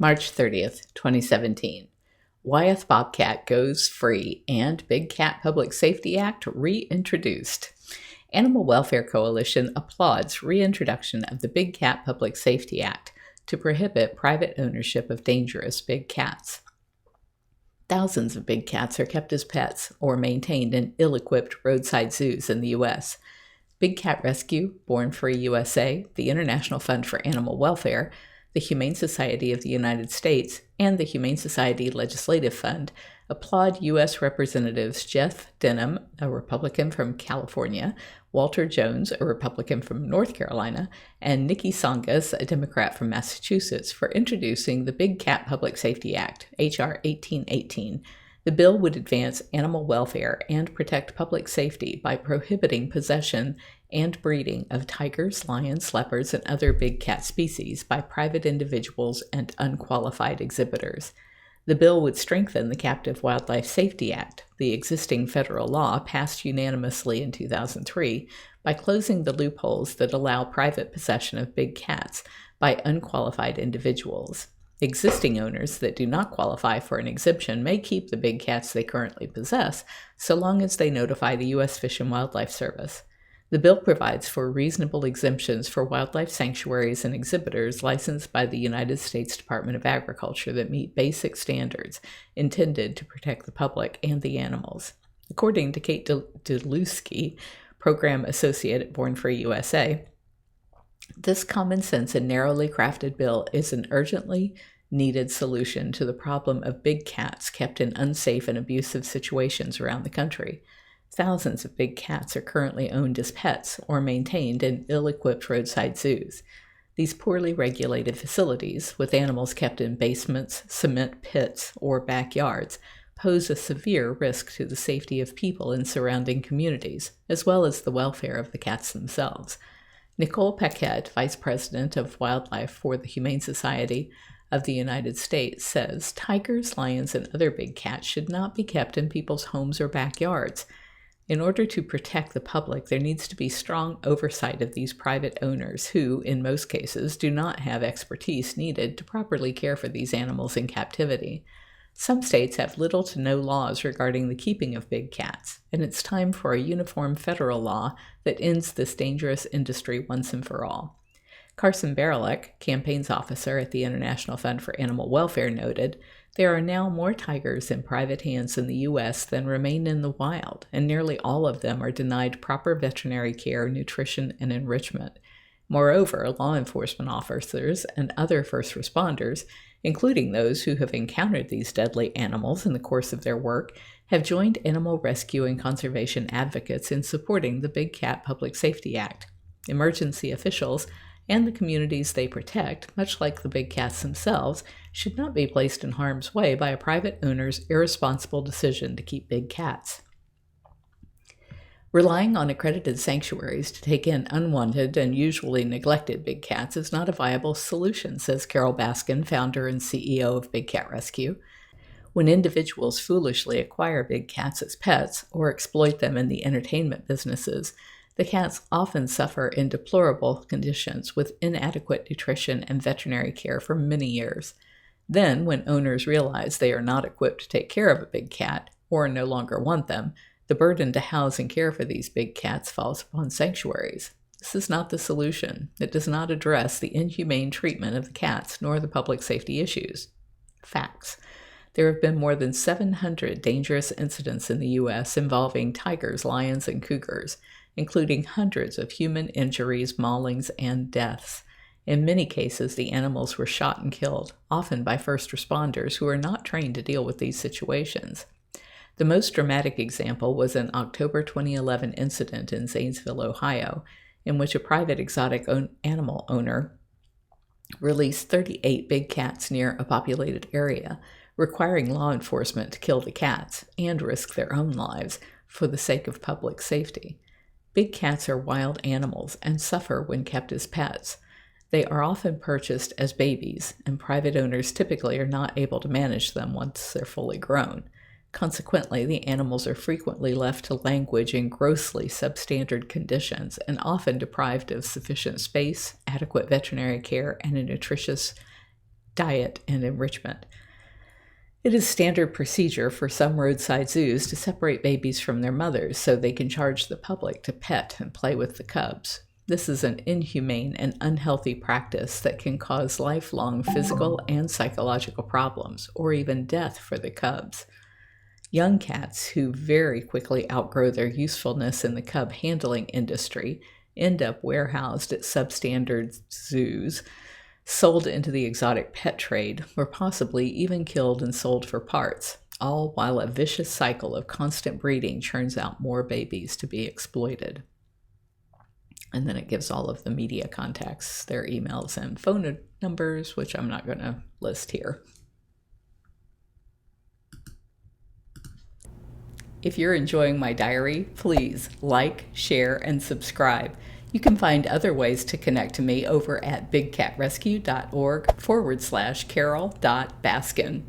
March 30th, 2017. Wyeth Bobcat goes free and Big Cat Public Safety Act reintroduced. Animal Welfare Coalition applauds reintroduction of the Big Cat Public Safety Act to prohibit private ownership of dangerous big cats. Thousands of big cats are kept as pets or maintained in ill-equipped roadside zoos in the U.S. Big Cat Rescue, Born Free USA, the International Fund for Animal Welfare, the Humane Society of the United States, and the Humane Society Legislative Fund applaud U.S. Representatives Jeff Denham, a Republican from California, Walter Jones, a Republican from North Carolina, and Niki Tsongas, a Democrat from Massachusetts, for introducing the Big Cat Public Safety Act, H.R. 1818. The bill would advance animal welfare and protect public safety by prohibiting possession and breeding of tigers, lions, leopards, and other big cat species by private individuals and unqualified exhibitors. The bill would strengthen the Captive Wildlife Safety Act, the existing federal law passed unanimously in 2003, by closing the loopholes that allow private possession of big cats by unqualified individuals. Existing owners that do not qualify for an exemption may keep the big cats they currently possess, so long as they notify the U.S. Fish and Wildlife Service. The bill provides for reasonable exemptions for wildlife sanctuaries and exhibitors licensed by the United States Department of Agriculture that meet basic standards intended to protect the public and the animals. According to Kate Delusky, Program Associate at Born Free USA, this common sense and narrowly crafted bill is an urgently needed solution to the problem of big cats kept in unsafe and abusive situations around the country. Thousands of big cats are currently owned as pets or maintained in ill-equipped roadside zoos. These poorly regulated facilities, with animals kept in basements, cement pits, or backyards, pose a severe risk to the safety of people in surrounding communities, as well as the welfare of the cats themselves. Nicole Paquette, Vice President of Wildlife for the Humane Society of the United States, says tigers, lions, and other big cats should not be kept in people's homes or backyards. In order to protect the public, there needs to be strong oversight of these private owners who, in most cases, do not have expertise needed to properly care for these animals in captivity. Some states have little to no laws regarding the keeping of big cats, and it's time for a uniform federal law that ends this dangerous industry once and for all. Carson Barilek, campaigns officer at the International Fund for Animal Welfare, noted, "There are now more tigers in private hands in the U.S. than remain in the wild, and nearly all of them are denied proper veterinary care, nutrition, and enrichment. Moreover, law enforcement officers and other first responders, including those who have encountered these deadly animals in the course of their work, have joined animal rescue and conservation advocates in supporting the Big Cat Public Safety Act. Emergency officials and the communities they protect, much like the big cats themselves, should not be placed in harm's way by a private owner's irresponsible decision to keep big cats." Relying on accredited sanctuaries to take in unwanted and usually neglected big cats is not a viable solution, says Carole Baskin, founder and CEO of Big Cat Rescue. When individuals foolishly acquire big cats as pets or exploit them in the entertainment businesses, the cats often suffer in deplorable conditions with inadequate nutrition and veterinary care for many years. Then, when owners realize they are not equipped to take care of a big cat or no longer want them, the burden to house and care for these big cats falls upon sanctuaries. This is not the solution. It does not address the inhumane treatment of the cats nor the public safety issues. Facts. There have been more than 700 dangerous incidents in the U.S. involving tigers, lions, and cougars, including hundreds of human injuries, maulings, and deaths. In many cases, the animals were shot and killed, often by first responders who are not trained to deal with these situations. The most dramatic example was an October 2011 incident in Zanesville, Ohio, in which a private exotic animal owner released 38 big cats near a populated area, requiring law enforcement to kill the cats and risk their own lives for the sake of public safety. Big cats are wild animals and suffer when kept as pets. They are often purchased as babies, and private owners typically are not able to manage them once they're fully grown. Consequently, the animals are frequently left to languish in grossly substandard conditions and often deprived of sufficient space, adequate veterinary care, and a nutritious diet, and enrichment. It is standard procedure for some roadside zoos to separate babies from their mothers so they can charge the public to pet and play with the cubs. This is an inhumane and unhealthy practice that can cause lifelong physical and psychological problems, or even death for the cubs. Young cats who very quickly outgrow their usefulness in the cub handling industry end up warehoused at substandard zoos, sold into the exotic pet trade, or possibly even killed and sold for parts, all while a vicious cycle of constant breeding churns out more babies to be exploited. And then it gives all of the media contacts, their emails and phone numbers, which I'm not going to list here. If you're enjoying my diary, please like, share, and subscribe. You can find other ways to connect to me over at bigcatrescue.org/Carole.Baskin.